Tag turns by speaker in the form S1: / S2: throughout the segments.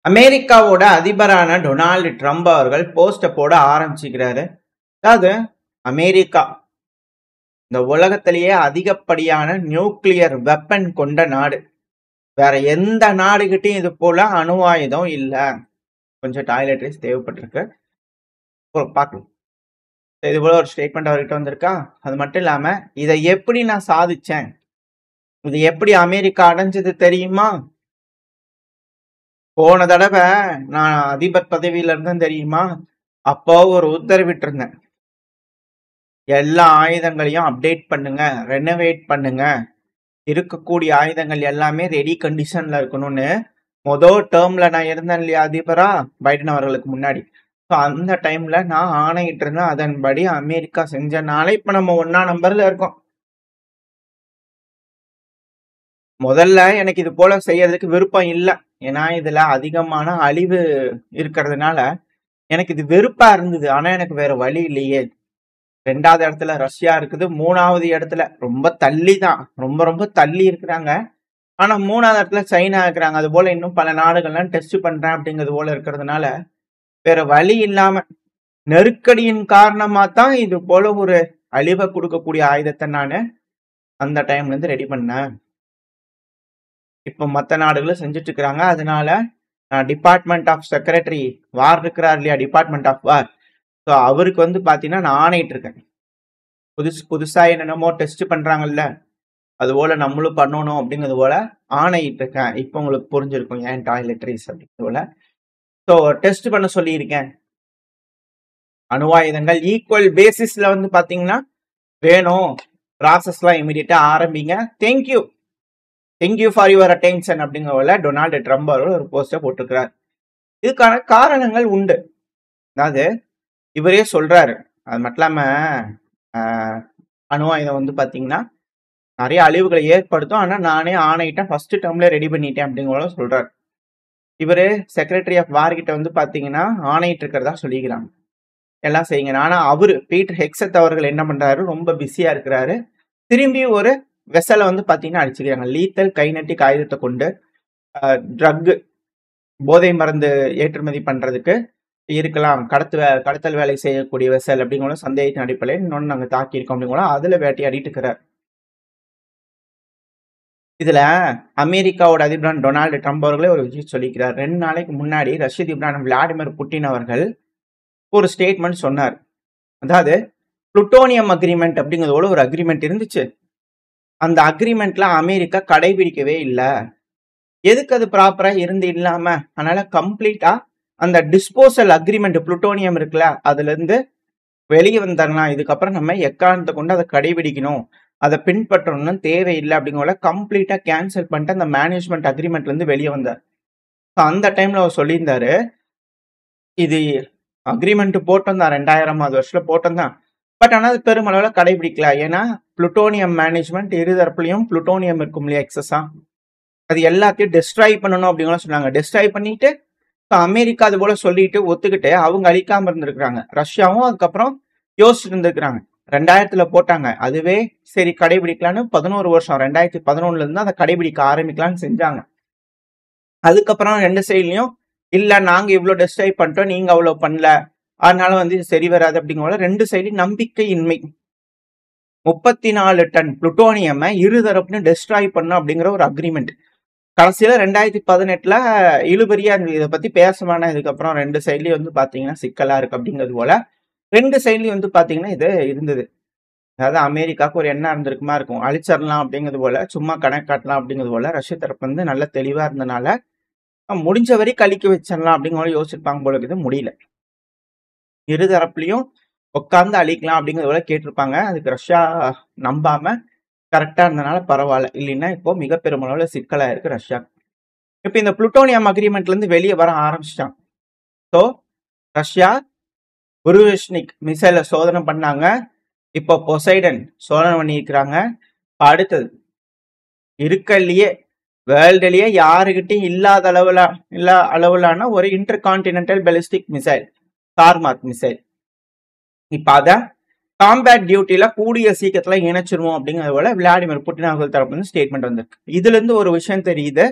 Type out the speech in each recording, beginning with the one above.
S1: அமெரிக்காவோட அதிபரான Donald Trump அவர்கள் போஸ்ட போட ஆரம்பிச்சுக்கிறாரு. அதாவது அமெரிக்கா இந்த உலகத்திலேயே அதிகப்படியான நியூக்ளியர் வெப்பன் கொண்ட நாடு. வேற எந்த நாடுகிட்டையும் இது போல அணு ஆயுதம் இல்ல. கொஞ்சம் டாய்லெட்ரிஸ் தேவைப்பட்டிருக்கு, பார்க்கலாம். இது போல ஒரு ஸ்டேட்மெண்ட் அவர்கிட்ட வந்திருக்கா. அது மட்டும் இல்லாம இதை எப்படி நான் சாதிச்சேன், இது எப்படி அமெரிக்கா அடைஞ்சது தெரியுமா? போன தடவை நான் அதிபர் பதவியில இருந்தேன் தெரியுமா, அப்போ ஒரு உத்தரவிட்டு இருந்தேன், எல்லா ஆயுதங்களையும் அப்டேட் பண்ணுங்க, ரெனோவேட் பண்ணுங்க, இருக்கக்கூடிய ஆயுதங்கள் எல்லாமே ரெடி கண்டிஷன்ல இருக்கணும்னு. மொதல் டேர்ம்ல நான் இருந்தேன் இல்லையா அதிபரா, பைடன் அவர்களுக்கு முன்னாடி. ஸோ அந்த டைம்ல நான் ஆணையிட்டு இருந்தேன். அதன்படி அமெரிக்கா செஞ்சனால இப்ப நம்ம 1ஆம் நம்பர்ல இருக்கோம். முதல்ல எனக்கு இது போல செய்யறதுக்கு விருப்பம் இல்லை. ஏன்னா இதுல அதிகமான அழிவு இருக்கிறதுனால எனக்கு இது வெறுப்பா இருந்தது. ஆனா எனக்கு வேற வழி இல்லையே. 2வது இடத்துல ரஷ்யா இருக்குது, 3வது இடத்துல ரொம்ப தள்ளி தான், ரொம்ப ரொம்ப தள்ளி இருக்கிறாங்க. ஆனா 3வது இடத்துல சைனா இருக்கிறாங்க. அது போல இன்னும் பல நாடுகள்லாம் டெஸ்ட் பண்றேன் அப்படிங்கிறது போல இருக்கிறதுனால வேற வழி இல்லாம நெருக்கடியின் காரணமா தான் இது போல ஒரு அழிவை கொடுக்கக்கூடிய ஆயுதத்தை நான் அந்த டைம்ல இருந்து ரெடி பண்ணேன். இப்ப மற்ற நாடுகளும் செஞ்சுட்டு இருக்கிறாங்க. அதனால டிபார்ட்மெண்ட் ஆஃப் செக்ரட்டரி வார் இருக்கிறார் இல்லையா, டிபார்ட்மெண்ட் ஆஃப் வார், ஸோ அவருக்கு வந்து பாத்தீங்கன்னா நான் ஆணையிட்டு இருக்கேன். புதுசா என்னென்னமோ டெஸ்ட் பண்றாங்கல்ல, அது போல நம்மளும் பண்ணணும் அப்படிங்கிறது போல ஆணையிட்டு இருக்கேன். இப்போ உங்களுக்கு புரிஞ்சிருக்கும் ஏன் டாய்லெட்ரிஸ் அப்படிங்கிறது போல. ஸோ டெஸ்ட் பண்ண சொல்லியிருக்கேன். அணு ஆயுதங்கள் ஈக்குவல் பேசிஸ்ல வந்து பாத்தீங்கன்னா வேணும், ப்ராசஸ்லாம் இமீடியட்டா ஆரம்பிங்க. தேங்க்யூ ஃபார் யுவர் அட்டென்ஷன் அப்படிங்கிற போல டொனால்டு ட்ரம்ப் அவர்கள் ஒரு போஸ்டை போட்டிருக்கிறார். இதுக்கான காரணங்கள் உண்டு. அதாவது இவரே சொல்றாரு. அது மட்டும் இல்லாம அணு ஆயுதம் வந்து பாத்தீங்கன்னா நிறைய அழிவுகளை ஏற்படுத்தும், ஆனா நானே ஆணையிட்டேன், ஃபர்ஸ்ட் டேர்ம்ல ரெடி பண்ணிட்டேன் அப்படிங்கிற சொல்றாரு. இவரு செக்ரட்டரி ஆஃப் வார் கிட்ட வந்து பாத்தீங்கன்னா ஆணையிட்டு இருக்கிறதா சொல்லிக்கிறாங்க, எல்லாம் செய்யுங்க. ஆனா அவரு பீட்டர் ஹெக்ஸத் அவர்கள் என்ன பண்றாரு, ரொம்ப பிஸியா இருக்கிறாரு. திரும்பி ஒரு வெசலை வந்து பாத்தீங்கன்னா அடிச்சுக்கிறாங்க. லீத்தல் கைனட்டிக் ஆயுதத்தை கொண்டு ட்ரக் போதை மருந்து ஏற்றுமதி பண்றதுக்கு இருக்கலாம், கடத்தல் வேலை செய்யக்கூடிய வெசல் அப்படிங்கிற சந்தேகத்தின் அடிப்படையில் இன்னொன்று நாங்கள் தாக்கியிருக்கோம் அப்படிங்கிற அதுல வேட்டையாடிட்டு இருக்கிறார். இதுல அமெரிக்காவோட அதிபரான டொனால்டு ட்ரம்ப் அவர்களே ஒரு விஷயம் சொல்லிக்கிறார். 2 நாளைக்கு முன்னாடி ரஷ்ய அதிபரான விளாடிமிர் புட்டின் அவர்கள் ஒரு ஸ்டேட்மெண்ட் சொன்னார். அதாவது புளுட்டோனியம் அக்ரிமெண்ட் அப்படிங்கிறதோட ஒரு அக்ரிமெண்ட் இருந்துச்சு. அந்த அக்ரிமெண்ட்ல அமெரிக்கா கடைபிடிக்கவே இல்லை. எதுக்கு அது ப்ராப்பரா இருந்து இல்லாம, அதனால கம்ப்ளீட்டா அந்த டிஸ்போசல் அக்ரிமெண்ட் புளுட்டோனியம் இருக்குல்ல, அதுல இருந்து வெளியே வந்தாங்கன்னா இதுக்கப்புறம் நம்ம எக்காரணத்தை கொண்டு அதை கடைபிடிக்கணும், அதை பின்பற்றணும்னு தேவையில்லை அப்படிங்கிற கம்ப்ளீட்டா கேன்சல் பண்ணிட்டு அந்த மேனேஜ்மெண்ட் அக்ரிமெண்ட்ல இருந்து வெளியே வந்தார். அந்த டைம்ல அவர் சொல்லியிருந்தாரு, இது அக்ரிமெண்ட் போட்டோம் தான், 2000வது வருஷத்துல போட்டோம் தான், பட் ஆனால் அது பெருமளவில் கடைபிடிக்கல. ஏன்னா புளுட்டோனியம் மேனேஜ்மெண்ட் இருதரப்புலையும் புளுட்டோனியம் இருக்கும் இல்லையா எக்ஸஸா, அது எல்லாத்தையும் டெஸ்ட்ராய் பண்ணணும் அப்படிங்கிற சொன்னாங்க. டெஸ்ட்ராய் பண்ணிட்டு அமெரிக்கா அது போல சொல்லிட்டு ஒத்துக்கிட்டு அவங்க அழிக்காம இருந்திருக்கிறாங்க. ரஷ்யாவும் அதுக்கப்புறம் யோசிச்சுட்டு இருந்திருக்கிறாங்க. 2000த்துல போட்டாங்க, அதுவே சரி கடைபிடிக்கலான்னு 11 வருஷம் 2011ல இருந்து அதை கடைபிடிக்க ஆரம்பிக்கலாம்னு செஞ்சாங்க. அதுக்கப்புறம் 2 சைட்லயும் இல்ல நாங்க இவ்வளவு டெஸ்ட்ராய் பண்ணிட்டோம், நீங்க அவ்வளவு பண்ணல, அதனால வந்து இது சரி வராது அப்படிங்கிற 2 சைட்லயும் நம்பிக்கையின்மை. 34 டன் புளுட்டோனியம் இருதரப்புன்னு டெஸ்ட்ராய் பண்ணும் அப்படிங்கிற ஒரு அக்ரிமெண்ட். கடைசியில 2018ல இழுபறியா இதை பத்தி பேசமான இதுக்கப்புறம் 2 சைட்லயும் வந்து பாத்தீங்கன்னா சிக்கலா இருக்கு அப்படிங்கிறது போல 2 சைட்லயும் வந்து பாத்தீங்கன்னா இது இருந்தது. அதாவது அமெரிக்காவுக்கு ஒரு எண்ணம் இருந்திருக்குமா இருக்கும், அழிச்சிடலாம் அப்படிங்கிறது போல, சும்மா கணக்கு காட்டலாம் அப்படிங்கிறது போல. ரஷ்ய தரப்பு வந்து நல்ல தெளிவா இருந்தனால முடிஞ்ச வரை கழிக்க வச்சிடலாம் அப்படிங்கிற யோசிச்சிருப்பாங்க போல இருக்குது. முடியல, இருதரப்புலையும் உட்கார்ந்து அழிக்கலாம் அப்படிங்கிறது போல கேட்டிருப்பாங்க. அதுக்கு ரஷ்யா நம்பாம கரெக்டா இருந்தனால பரவாயில்ல, இல்லைன்னா இப்போ மிக பெருமளவுல சிக்கலா இருக்கு ரஷ்யா. இப்ப இந்த புளுட்டோனியம் அக்ரிமெண்ட்ல இருந்து வெளியே வர ஆரம்பிச்சிட்டான். ஸோ ரஷ்யா புருவெஷ்னிக் மிசைல சோதனை பண்ணாங்க, இப்போ பொசைடன் சோதனை பண்ணியிருக்கிறாங்க. அடுத்தது இருக்கலையே வேர்ல்டுலயே யாருக்கிட்டையும் இல்லாத அளவுலான ஒரு இன்டர்கான்டினென்டல் பெலிஸ்டிக் மிசைல், சார்மாத் மிசைல். இப்ப அத காம்பேட் டியூட்டில கூடிய சீக்கிரத்துல இணைச்சிருவோம் அப்படிங்கிறது போல விளாடிமிர் புட்டின் அவர்கள் தரப்பு ஸ்டேட்மெண்ட் வந்திருக்கு. இதுல இருந்து ஒரு விஷயம் தெரியுது,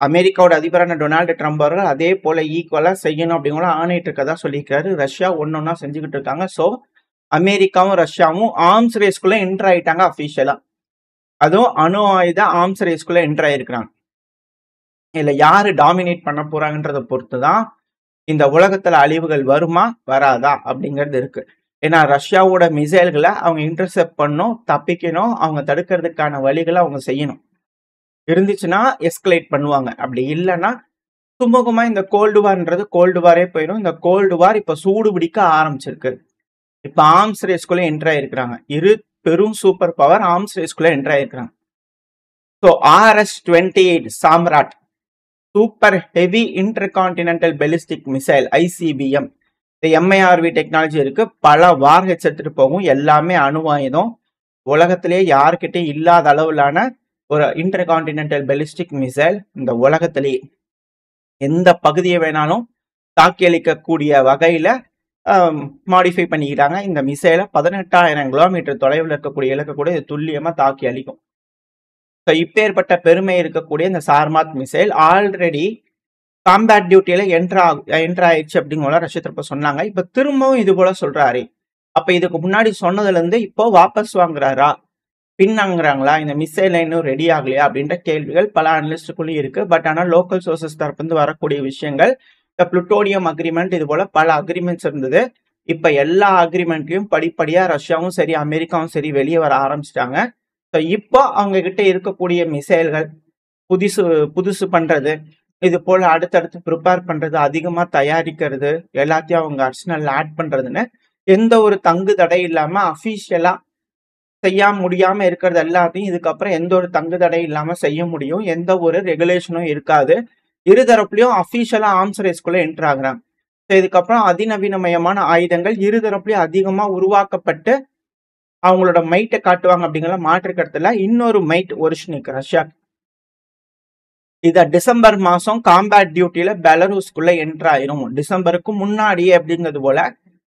S1: அமெரிக்காவோட அதிபரான டொனால்டு ட்ரம்ப் அவர்கள் அதே போல ஈக்குவலா செய்யணும் அப்படிங்கிற ஆணையிட்டு இருக்கதா சொல்லியிருக்காரு. ரஷ்யா ஒன்னொன்னா செஞ்சுக்கிட்டு இருக்காங்க. ஸோ அமெரிக்காவும் ரஷ்யாவும் ஆர்ம்ஸ் ரேஸ்க்குள்ள என்டர் ஆயிட்டாங்க அபிஷியலா. அதுவும் அணு ஆயுத ஆர்ம்ஸ் ரேஸ்க்குள்ள என்டர் ஆயிருக்கிறாங்க. இதுல யாரு டாமினேட் பண்ண போறாங்கன்றத பொறுத்து தான் இந்த உலகத்துல அழிவுகள் வருமா வராதா அப்படிங்கிறது இருக்கு. ஏன்னா ரஷ்யாவோட மிசைல்களை அவங்க இன்டர்செப்ட் பண்ணணும், தப்பிக்கணும், அவங்க தடுக்கிறதுக்கான வழிகளை அவங்க செய்யணும். இருந்துச்சுன்னா எஸ்கலேட் பண்ணுவாங்க. அப்படி இல்லைன்னா சுமூகமா இந்த கோல்டு வார்ன்றது கோல்டு வாரே போயிடும். இந்த கோல்டு வார் இப்ப சூடு பிடிக்க ஆரம்பிச்சிருக்கு. இப்ப ஆர்ம்ஸ் ரேஸ்குள்ள என்டர் ஆயிருக்கிறாங்க. இரு பெரும் சூப்பர் பவர் ஆர்ம்ஸ் ரேஸ்குள்ள என்டர் ஆயிருக்கிறாங்க. So RS-28 Sarmat super heavy intercontinental ballistic missile ICBM இந்த MIRV டெக்னாலஜி இருக்கு. பல வார் ஹெட்ஸ் எடுத்துட்டு போகும். எல்லாமே அணுவாயுதம். உலகத்திலேயே யாருக்கிட்டையும் இல்லாத அளவிலான ஒரு இன்டர்கான்டினென்டல் பெலிஸ்டிக் மிசைல் இந்த உலகத்திலேயே எந்த பகுதியை வேணாலும் தாக்கி அளிக்கக்கூடிய வகையில மாடிஃபை பண்ணிக்கிறாங்க. இந்த மிசைலை 18,000 கிலோமீட்டர் தொலைவில் இருக்கக்கூடிய இலக்கு கூட இது துல்லியமா தாக்கி அளிக்கும். இப்பேற்பட்ட பெருமை இருக்கக்கூடிய இந்த சார்மாத் மிசைல் ஆல்ரெடி காம்பேட் டியூட்டியில என்டர் ஆயிடுச்சு அப்படிங்கிற ரஷ்ய தரப்பு சொன்னாங்க. இப்ப திரும்பவும் இது போல சொல்றாரு. அப்ப இதுக்கு முன்னாடி சொன்னதுல இருந்து இப்போ வாபஸ் வாங்குறாரா, பின்னாங்கிறாங்களா, இந்த மிசைல் இன்னும் ரெடி ஆகலையா அப்படின்ற கேள்விகள் பல அனலிஸ்டுக்குள்ளேயும் இருக்கு. பட் ஆனால் லோக்கல் சோர்சஸ் தரப்பு வரக்கூடிய விஷயங்கள் இந்த புளுட்டோனியம் அக்ரிமெண்ட் இது போல பல அக்ரிமெண்ட்ஸ் இருந்தது. இப்ப எல்லா அக்ரிமெண்ட்லயும் படிப்படியா ரஷ்யாவும் சரி அமெரிக்காவும் சரி வெளியே வர ஆரம்பிச்சிட்டாங்க. இப்போ அவங்க கிட்ட இருக்கக்கூடிய மிசைல்கள் புதுசு பண்றது, இது போல அடுத்தடுத்து ப்ரிப்பேர் பண்றது, அதிகமா தயாரிக்கிறது, எல்லாத்தையும் அவங்க அர்சனல் ஆட் பண்றதுன்னு எந்த ஒரு தங்கு தடை இல்லாம அபிஷியலா செய்ய முடியாம இருக்கிறது எல்லாத்தையும் இதுக்கப்புறம் எந்த ஒரு தங்கு தடை இல்லாம செய்ய முடியும். எந்த ஒரு ரெகுலேஷனும் இருக்காது. இருதரப்புலயும் அபிஷியலா ஆர்ம்ஸ் ரேஸ்குள்ள என்டர் ஆகுறாங்க. இதுக்கப்புறம் அதிநவீனமயமான ஆயுதங்கள் இருதரப்புலயும் அதிகமா உருவாக்கப்பட்டு அவங்களோட மைட்டை காட்டுவாங்க அப்படிங்கிற மாற்று கருத்துல இன்னொரு மைட் ஒரிஜினிக் ரஷ்யா இத டிசம்பர் மாசம் காம்பேட் டியூட்டியில பெலரூஸ்குள்ள என்டர் ஆயிரும். டிசம்பருக்கு முன்னாடியே அப்படிங்கிறது போல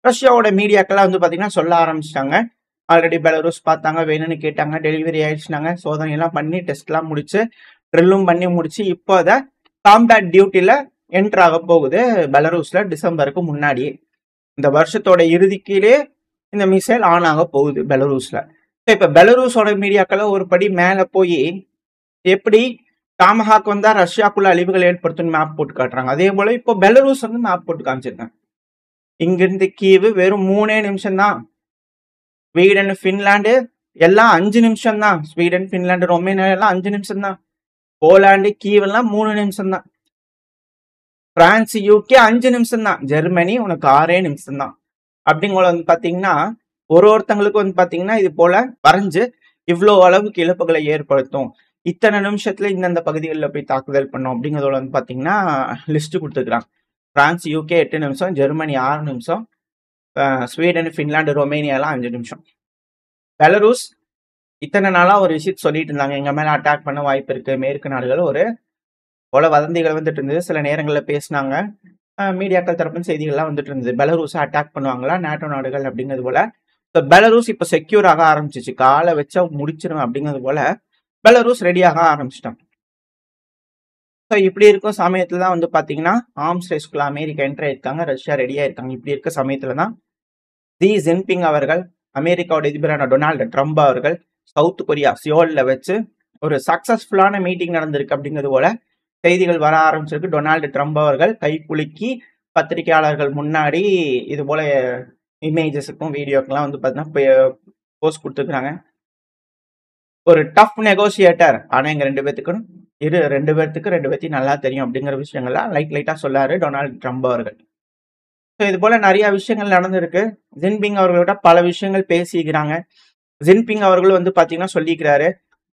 S1: ரஷ்யாவோட மீடியாக்கெல்லாம் பாத்தீங்கன்னா சொல்ல ஆரம்பிச்சிட்டாங்க. ஆல்ரெடி பெலரூஸ் பார்த்தாங்க, வேணும்னு கேட்டாங்க, டெலிவரி ஆயிடுச்சுனாங்க, சோதனை எல்லாம் பண்ணி டெஸ்ட் எல்லாம் முடிச்சு ட்ரில்லும் பண்ணி முடிச்சு இப்போ அதை காம்பேட் டியூட்டியில என்டர் ஆக போகுது பெலரூஸ்ல டிசம்பருக்கு முன்னாடியே. இந்த வருஷத்தோட இறுதிக்கிலே இந்த மிசைல் ஆன் ஆக போகுது பெலரூஸ்ல. இப்ப பெலரூஸோட மீடியாக்களை ஒரு படி மேல போய் எப்படி டாமஹாக் வந்தா ரஷ்யாக்குள்ள அழிவுகள் ஏற்படுத்தும் மேப் போட்டு காட்டுறாங்க. அதே போல இப்போ பெலரூஸ் மேப் போட்டு காமிச்சிருக்காங்க. இங்கிருந்து கீவு வெறும் 3 நிமிஷம் தான். ஸ்வீடன் பின்லாந்து எல்லாம் 5 நிமிஷம் தான். ஸ்வீடன் பின்லாந்து ரொமேனியா எல்லாம் 5 நிமிஷம் தான். போலாந்து கீவ் எல்லாம் 3 நிமிஷம் தான். பிரான்ஸ் UK 5 நிமிஷம் தான். ஜெர்மனி உனக்கு 6 நிமிஷம் தான். அப்படிங்கிற பாத்தீங்கன்னா ஒருத்தங்களுக்கு பாத்தீங்கன்னா இது போல வரைஞ்சு இவ்வளவு அளவுக்கு இழப்புகளை ஏற்படுத்தும், இத்தனை நிமிஷத்துல இந்தந்த பகுதிகளில் போய் தாக்குதல் பண்ணும் அப்படிங்கிறதோட பாத்தீங்கன்னா லிஸ்ட் கொடுத்துருக்காங்க. பிரான்ஸ் UK 8 நிமிஷம், ஜெர்மனி 6 நிமிஷம், ஸ்வீடன் பின்லாந்து ரொமேனியா எல்லாம் 5 நிமிஷம். பெலரூஸ் இத்தனை நாளா ஒரு விஷயத்த சொல்லிட்டு இருந்தாங்க, எங்க மேல அட்டாக் பண்ண வாய்ப்பு இருக்கு, மேற்கு நாடுகள் ஒரு போல வதந்திகள் இருந்தது. சில நேரங்கள்ல பேசினாங்க, மீடியாக்கள் தரப்பின் செய்திகள்லாம் இருந்தது. பெலரூஸ் அட்டாக் பண்ணுவாங்களா நேட்டோ நாடுகள் அப்படிங்கிறது போல. பெலரூஸ் இப்ப செக்யூர் ஆக ஆரம்பிச்சிச்சு. காலை வச்சா முடிச்சிடும் அப்படிங்கிறது போல பெலரூஸ் ரெடியாக ஆரம்பிச்சிட்டாங்க. இப்படி இருக்கும் சமயத்துல தான் பாத்தீங்கன்னா ஆர்ம்ஸ் ரேஸ்குள்ள அமெரிக்கா என்டர் ஆயிருக்காங்க, ரஷ்யா ரெடியா இருக்காங்க. இப்படி இருக்க சமயத்துலதான் ஜி ஜின்பிங் அவர்கள், அமெரிக்காவோட எதிபரான டொனால்டு ட்ரம்ப் அவர்கள் சவுத் கொரியா சியோல்ல வச்சு ஒரு சக்சஸ்ஃபுல்லான மீட்டிங் நடந்திருக்கு அப்படிங்கிறது போல செய்திகள் வர ஆரம்பிச்சிருக்கு. டொனால்டு ட்ரம்ப் அவர்கள் கை குலுக்கி பத்திரிகையாளர்கள் முன்னாடி இது போல இமேஜஸுக்கும் வீடியோக்கெல்லாம் பாத்தீங்கன்னா போஸ்ட் கொடுத்துருக்காங்க. ஒரு டஃப் நெகோசியேட்டர், ஆனா எங்க ரெண்டு பேர்த்துக்கும் ரெண்டு பேர்த்தையும் நல்லா தெரியும் அப்படிங்கிற விஷயங்கள்லாம் லைட்டா சொல்லாரு டொனால்டு ட்ரம்ப் அவர்கள். இது போல நிறைய விஷயங்கள் நடந்திருக்கு. ஜின்பிங் அவர்களோட பல விஷயங்கள் பேசிக்கிறாங்க. ஜின்பிங் அவர்கள் பாத்தீங்கன்னா சொல்லிக்கிறாரு,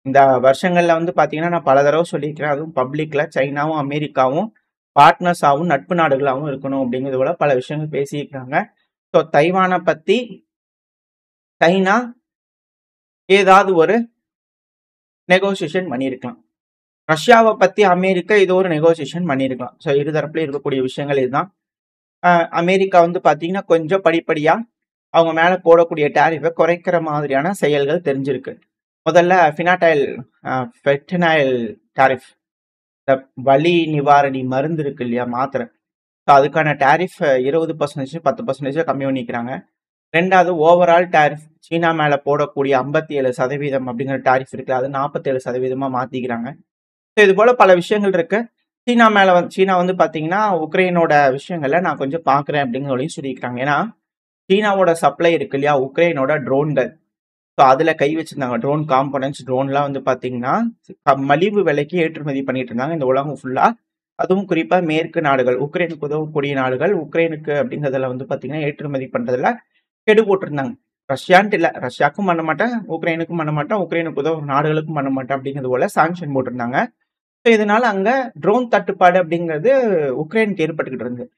S1: இந்த வருஷங்கள்ல பாத்தீங்கன்னா நான் பல தடவை சொல்லியிருக்கிறேன், அதுவும் பப்ளிக்ல சைனாவும் அமெரிக்காவும் பார்ட்னர்ஸாகவும் நட்பு நாடுகளாகவும் இருக்கணும் அப்படிங்கிறது போல பல விஷயங்கள் பேசியிருக்காங்க. ஸோ தைவானை பத்தி சைனா ஏதாவது ஒரு நெகோசியேஷன் பண்ணியிருக்கலாம், ரஷ்யாவை பத்தி அமெரிக்கா ஏதோ ஒரு நெகோசியேஷன் பண்ணியிருக்கலாம். ஸோ இருதரப்புல இருக்கக்கூடிய விஷயங்கள் இதுதான். அமெரிக்கா பாத்தீங்கன்னா கொஞ்சம் படிப்படியா அவங்க மேல போடக்கூடிய டேரிஃபை குறைக்கிற மாதிரியான செயல்கள் தெரிஞ்சிருக்கு. முதல்ல ஃபென்டனைல் டாரிஃப் இந்த வலி நிவாரணி மருந்து இருக்கு இல்லையா? மாத்திரை. ஸோ அதுக்கான டாரிஃப் 20% 10% கம்மி பண்ணிக்கிறாங்க. 2வது ஓவரால் டாரிஃப் சீனா மேல போடக்கூடிய 57% அப்படிங்கிற டாரிஃப் இருக்குல்ல, அது 47% மாத்திக்கிறாங்க. ஸோ இது போல பல விஷயங்கள் இருக்கு. சீனா வந்து பார்த்தீங்கன்னா, உக்ரைனோட விஷயங்கள நான் கொஞ்சம் பார்க்குறேன் அப்படிங்கிறதையும் சொல்லியிருக்காங்க. ஏன்னா, சீனாவோட சப்ளை இருக்கு இல்லையா? உக்ரைனோட ட்ரோன்கள். ஸோ அதுல கை வச்சிருந்தாங்க. ட்ரோன் காம்போனன்ட்ஸ், ட்ரோன்லாம் வந்து பார்த்தீங்கன்னா, மலிவு விலைக்கு ஏற்றுமதி பண்ணிட்டு இருந்தாங்க இந்த உலகம் ஃபுல்லா. அதுவும் குறிப்பா மேற்கு நாடுகள், உக்ரைனுக்கு உதவக்கூடிய நாடுகள், உக்ரைனுக்கு அப்படிங்கிறதுல வந்து பார்த்தீங்கன்னா, ஏற்றுமதி பண்றதுல கெடு போட்டிருந்தாங்க. ரஷ்யான்ட்டு இல்ல. ரஷ்யாவுக்கும் பண்ண மாட்டேன், உக்ரைனுக்கும் பண்ண மாட்டேன், உக்ரைனுக்கு உதவும் நாடுகளுக்கும் பண்ண மாட்டேன் அப்படிங்கிறது போல சாங்ஷன் போட்டிருந்தாங்க. ஸோ இதனால அங்க ட்ரோன் தட்டுப்பாடு அப்படிங்கிறது உக்ரைனுக்கு ஏற்பட்டுக்கிட்டு இருந்தது.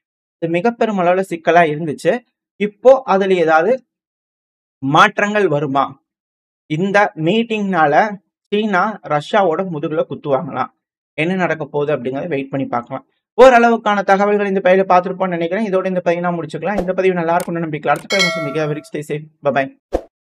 S1: இது மிக பெரும் அளவுல சிக்கலா இருந்துச்சு. இப்போ அதுல ஏதாவது மாற்றங்கள் வருமா? இந்த மீட்டிங்னால சீனா ரஷ்யாவோட முதுகுல குத்துவாங்களா? என்ன நடக்க போகுது அப்படிங்கிறத வெயிட் பண்ணி பார்க்கலாம். ஓரளவுக்கான தகவல்கள் இந்த பதிவுல பார்த்திருப்போம்னு நினைக்கிறேன். இதோட இந்த பதிவை நான் முடிச்சுக்கலாம். இந்த பதிவு நல்லா இருக்கும்னு நம்பிக்கையில் அடுத்த பதிவு சந்திக்கிறேன். Stay safe. பை.